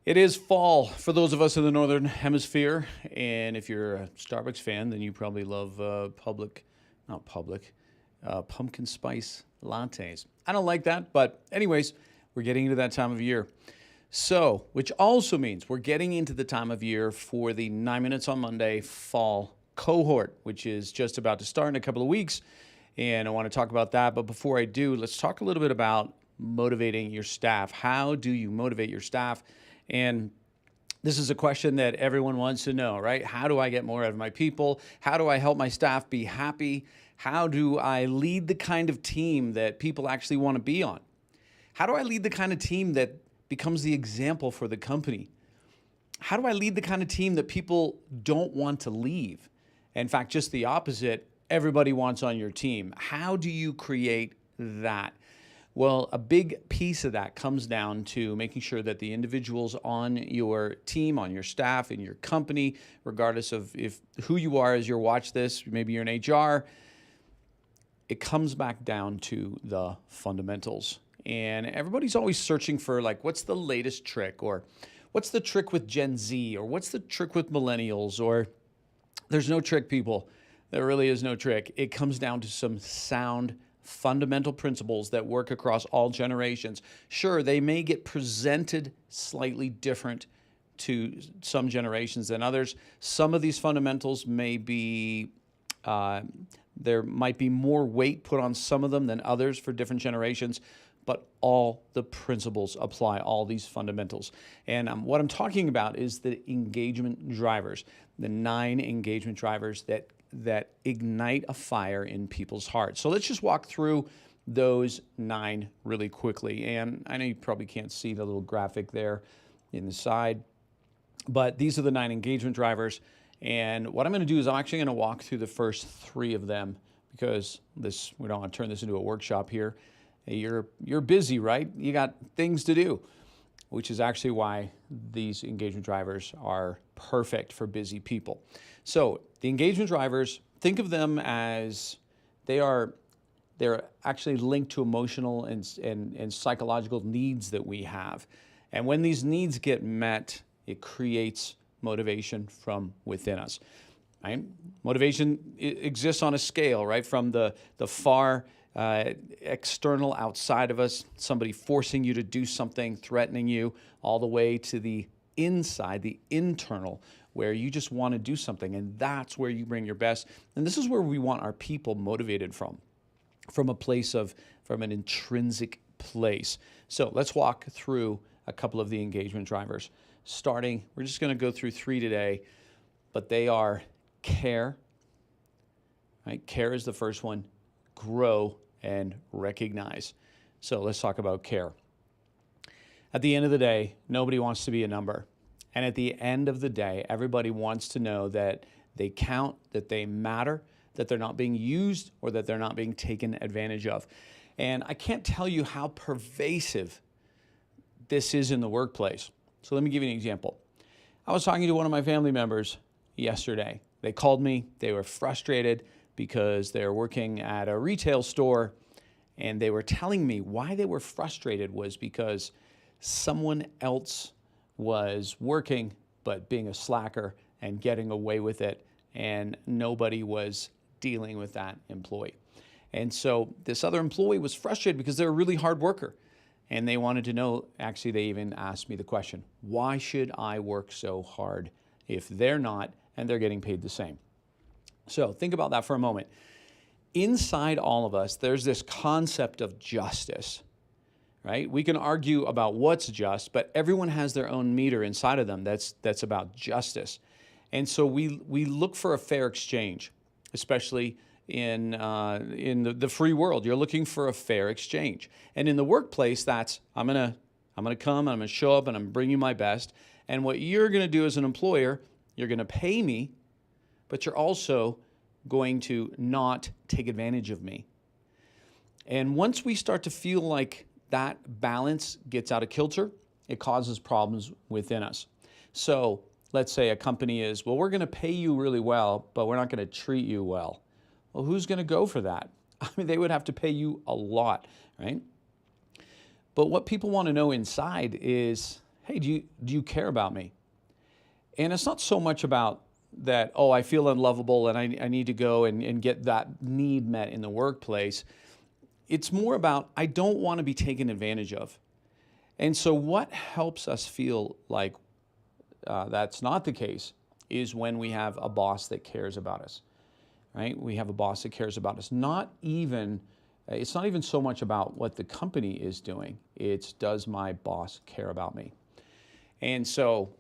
It is fall for those of us in the Northern Hemisphere, and if you're a Starbucks fan, then you probably love pumpkin spice lattes. I don't like that, but anyways, we're getting into that time of year. So, which also means we're getting into the time of year for the 9 Minutes on Monday Fall Cohort, which is just about to start in a couple of weeks, and I want to talk about that. But before I do, let's talk a little bit about motivating your staff. How do you motivate your staff? And this is a question that everyone wants to know, right? How do I get more out of my people? How do I help my staff be happy? How do I lead the kind of team that people actually want to be on? How do I lead the kind of team that becomes the example for the company? How do I lead the kind of team that people don't want to leave? In fact, just the opposite, everybody wants on your team. How do you create that? Well, a big piece of that comes down to making sure that the individuals on your team, on your staff, in your company, regardless of who you are as you watch this, maybe you're in HR, it comes back down to the fundamentals. And everybody's always searching for, like, what's the latest trick, or what's the trick with Gen Z, or what's the trick with millennials, or there's no trick, people. There really is no trick. It comes down to some sound fundamental principles that work across all generations. Sure, they may get presented slightly different to some generations than others. Some of these fundamentals may be, there might be more weight put on some of them than others for different generations, but all the principles apply, all these fundamentals. And what I'm talking about is the engagement drivers, the 9 engagement drivers that ignite a fire in people's hearts. So let's just walk through those 9 really quickly. And I know you probably can't see the little graphic there in the side, but these are the 9 engagement drivers. And what I'm going to do is I'm actually going to walk through the first 3 of them, because we don't want to turn this into a workshop here. You're busy, right? You got things to do, which is actually why these engagement drivers are perfect for busy people. So the engagement drivers, think of them as they're actually linked to emotional and psychological needs that we have. And when these needs get met, it creates motivation from within us. Right? Motivation exists on a scale, right? From the far external outside of us, somebody forcing you to do something, threatening you, all the way to the inside, the internal, where you just want to do something, and that's where you bring your best. And this is where we want our people motivated from an intrinsic place. So let's walk through a couple of the engagement drivers. Starting, we're just going to go through 3 today, but they are care. Right? Care is the first one. Grow and recognize. So let's talk about care. At the end of the day, nobody wants to be a number. And at the end of the day, everybody wants to know that they count, that they matter, that they're not being used, or that they're not being taken advantage of. And I can't tell you how pervasive this is in the workplace. So let me give you an example. I was talking to one of my family members yesterday. They called me. They were frustrated because they're working at a retail store, and they were telling me why they were frustrated was because someone else was working but being a slacker and getting away with it, and nobody was dealing with that employee. And so this other employee was frustrated because they're a really hard worker, and they wanted to know, actually they even asked me the question, why should I work so hard if they're not and they're getting paid the same? So think about that for a moment. Inside all of us, there's this concept of justice, right? We can argue about what's just, but everyone has their own meter inside of them that's about justice. And so we look for a fair exchange, especially in the free world. You're looking for a fair exchange. And in the workplace, that's I'm gonna come, I'm gonna show up, and I'm gonna bring you my best. And what you're gonna do as an employer, you're gonna pay me, but you're also going to not take advantage of me. And once we start to feel like that balance gets out of kilter, it causes problems within us. So let's say a company is, well, we're going to pay you really well, but we're not going to treat you well. Well, who's going to go for that? I mean, they would have to pay you a lot, right? But what people want to know inside is, hey, do you care about me? And it's not so much about that, oh, I feel unlovable and I need to go and get that need met in the workplace. It's more about, I don't want to be taken advantage of. And so what helps us feel like that's not the case is when we have a boss that cares about us, right? We have a boss that cares about us. It's not even so much about what the company is doing. It's, does my boss care about me? And so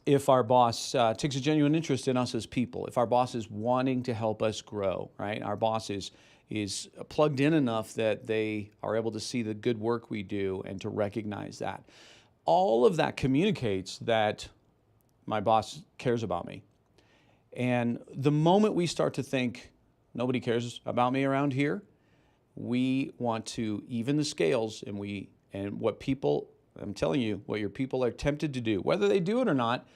if our boss takes a genuine interest in us as people, if our boss is wanting to help us grow, right? Our boss is plugged in enough that they are able to see the good work we do and to recognize that. All of that communicates that my boss cares about me. And the moment we start to think, nobody cares about me around here, we want to even the scales, and what people, I'm telling you, what your people are tempted to do, whether they do it or not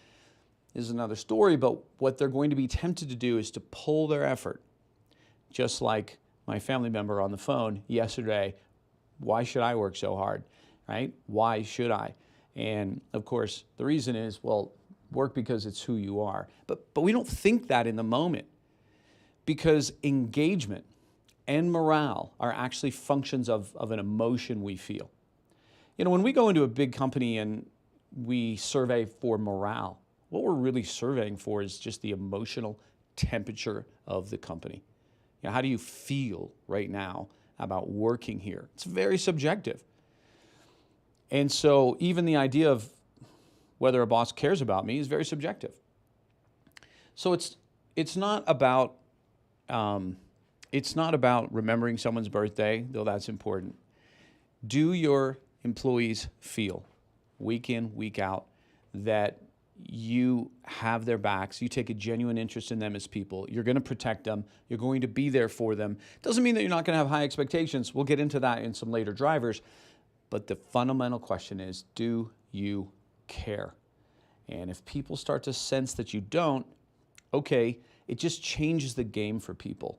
is another story, but what they're going to be tempted to do is to pull their effort. Just like my family member on the phone yesterday, why should I work so hard, right? Why should I? And of course, the reason is, well, work because it's who you are. But we don't think that in the moment, because engagement and morale are actually functions of an emotion we feel. You know, when we go into a big company and we survey for morale, what we're really surveying for is just the emotional temperature of the company. You know, how do you feel right now about working here? It's very subjective. And so even the idea of whether a boss cares about me is very subjective. So it's not about remembering someone's birthday, though that's important. Do your employees feel week in, week out that you have their backs, you take a genuine interest in them as people, you're going to protect them, you're going to be there for them? Doesn't mean that you're not going to have high expectations. We'll get into that in some later drivers. But the fundamental question is, do you care? And if people start to sense that you don't, okay, it just changes the game for people.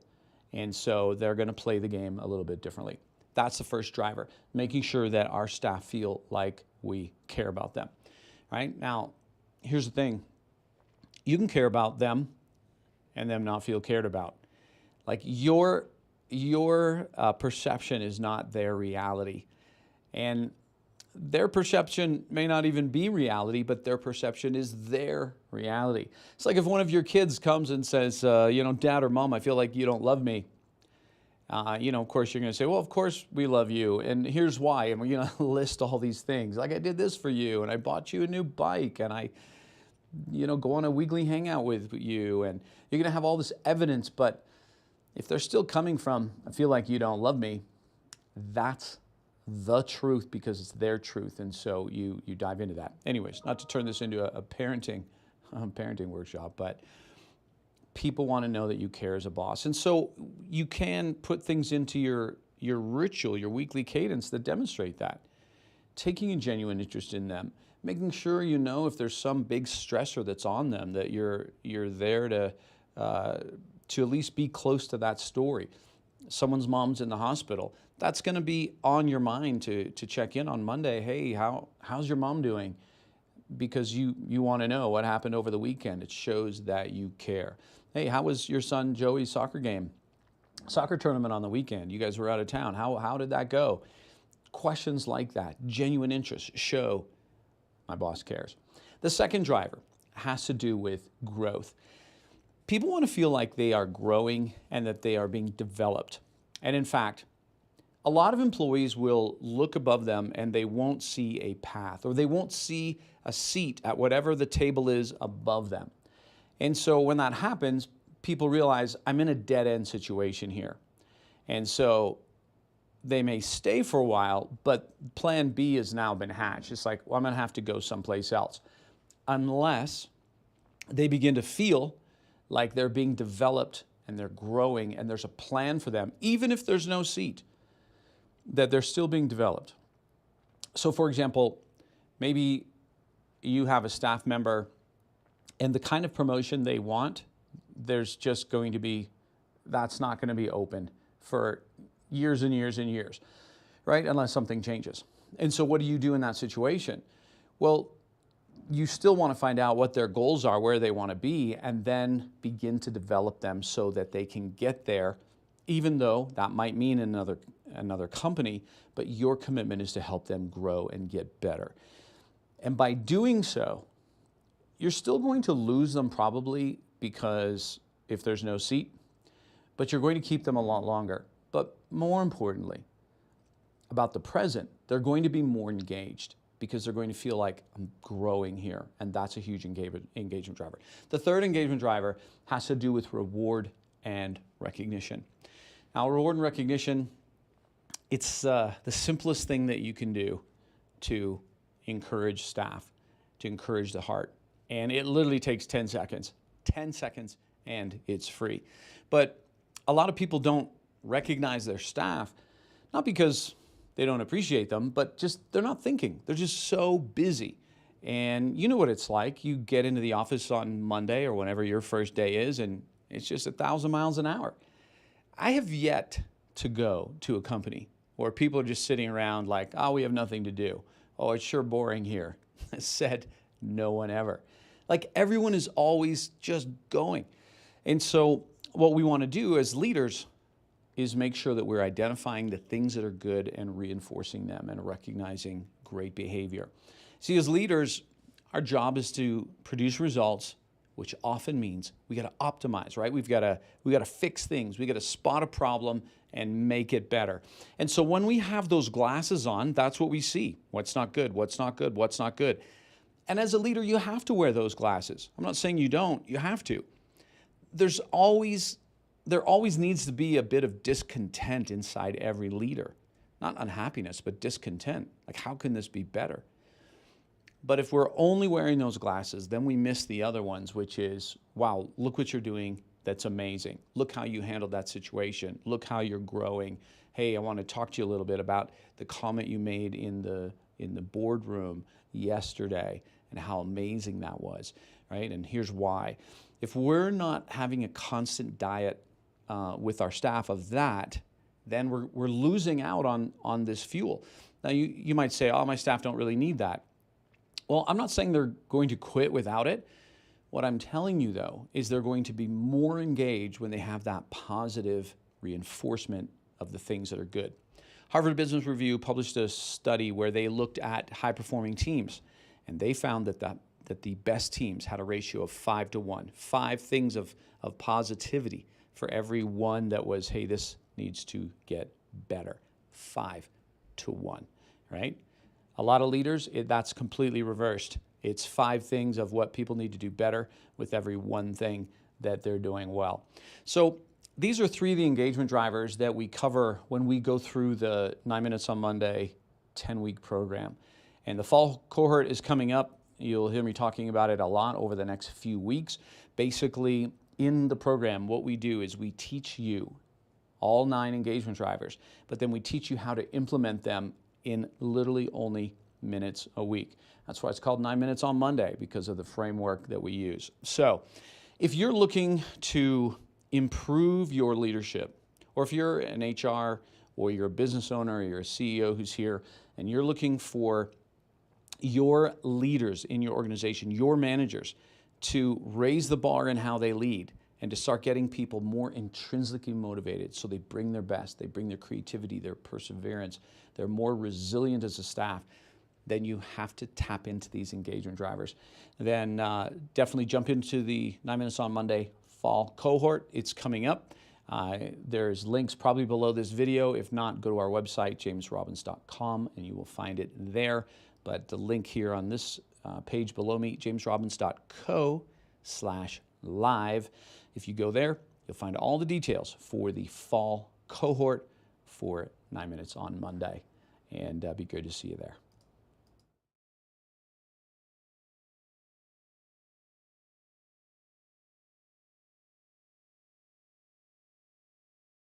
And so they're going to play the game a little bit differently. That's the first driver, making sure that our staff feel like we care about them, right? Now, here's the thing. You can care about them and them not feel cared about. Like your perception is not their reality. And their perception may not even be reality, but their perception is their reality. It's like if one of your kids comes and says, Dad or Mom, I feel like you don't love me. Of course, you're going to say, well, of course we love you, and here's why. And we're going to list all these things. Like, I did this for you, and I bought you a new bike, and I, go on a weekly hangout with you, and you're going to have all this evidence. But if they're still coming from, I feel like you don't love me, that's the truth, because it's their truth. And so you dive into that. Anyways, not to turn this into a parenting workshop, but people want to know that you care as a boss. And so you can put things into your ritual, your weekly cadence that demonstrate that. Taking a genuine interest in them, making sure if there's some big stressor that's on them, that you're there to at least be close to that story. Someone's mom's in the hospital. That's going to be on your mind to check in on Monday. Hey, how's your mom doing? Because you want to know what happened over the weekend. It shows that you care. Hey, how was your son Joey's soccer tournament on the weekend? You guys were out of town. How did that go? Questions like that, genuine interest, show my boss cares. The second driver has to do with growth. People want to feel like they are growing and that they are being developed. And in fact, a lot of employees will look above them and they won't see a path, or they won't see a seat at whatever the table is above them. And so when that happens, people realize, I'm in a dead-end situation here. And so they may stay for a while, but plan B has now been hatched. It's like, well, I'm going to have to go someplace else. Unless they begin to feel like they're being developed and they're growing and there's a plan for them, even if there's no seat, that they're still being developed. So for example, maybe you have a staff member and the kind of promotion they want, that's not going to be open for years and years and years, right? Unless something changes. And so what do you do in that situation? Well, you still want to find out what their goals are, where they want to be, and then begin to develop them so that they can get there, even though that might mean another company, but your commitment is to help them grow and get better. And by doing so, you're still going to lose them probably, because if there's no seat, but you're going to keep them a lot longer. But more importantly, about the present, they're going to be more engaged, because they're going to feel like, I'm growing here, and that's a huge engagement driver. The third engagement driver has to do with reward and recognition. Now, reward and recognition, it's the simplest thing that you can do to encourage staff, to encourage the heart. And it literally takes 10 seconds. 10 seconds, and it's free. But a lot of people don't recognize their staff, not because they don't appreciate them, but just they're not thinking. They're just so busy. And you know what it's like. You get into the office on Monday or whenever your first day is, and it's just 1,000 miles an hour. I have yet to go to a company where people are just sitting around like, oh, we have nothing to do. Oh, it's sure boring here. Said no one ever. Like, everyone is always just going. And so what we want to do as leaders is make sure that we're identifying the things that are good and reinforcing them and recognizing great behavior. See, as leaders, our job is to produce results, which often means we got to optimize, right? We got to fix things. We got to spot a problem and make it better. And so when we have those glasses on, that's what we see. What's not good, what's not good, what's not good. And as a leader, you have to wear those glasses. I'm not saying you don't, you have to. There always needs to be a bit of discontent inside every leader. Not unhappiness, but discontent. Like, how can this be better? But if we're only wearing those glasses, then we miss the other ones, which is, wow, look what you're doing. That's amazing. Look how you handled that situation. Look how you're growing. Hey, I want to talk to you a little bit about the comment you made in the boardroom yesterday and how amazing that was, right? And here's why. If we're not having a constant diet with our staff of that, then we're losing out on this fuel. Now, you might say, oh, my staff don't really need that. Well, I'm not saying they're going to quit without it. What I'm telling you, though, is they're going to be more engaged when they have that positive reinforcement of the things that are good. Harvard Business Review published a study where they looked at high-performing teams, and they found that the best teams had a ratio of 5 to 1, 5 things of positivity for every one that was, hey, this needs to get better, 5 to 1, right? A lot of leaders, that's completely reversed. It's 5 things of what people need to do better with every one thing that they're doing well. So these are 3 of the engagement drivers that we cover when we go through the 9 Minutes on Monday 10-week program. And the fall cohort is coming up. You'll hear me talking about it a lot over the next few weeks. Basically, in the program, what we do is we teach you all 9 engagement drivers, but then we teach you how to implement them in literally only minutes a week. That's why it's called 9 Minutes on Monday, because of the framework that we use. So if you're looking to improve your leadership, or if you're an HR or you're a business owner or you're a CEO who's here and you're looking for your leaders in your organization, your managers, to raise the bar in how they lead and to start getting people more intrinsically motivated so they bring their best, they bring their creativity, their perseverance, they're more resilient as a staff, then you have to tap into these engagement drivers. Then definitely jump into the 9 Minutes on Monday fall cohort. It's coming up. There's links probably below this video. If not, go to our website, jamesrobbins.com, and you will find it there. But the link here on this page below me, jamesrobbins.co/live. If you go there, you'll find all the details for the fall cohort for 9 Minutes on Monday. And be good to see you there.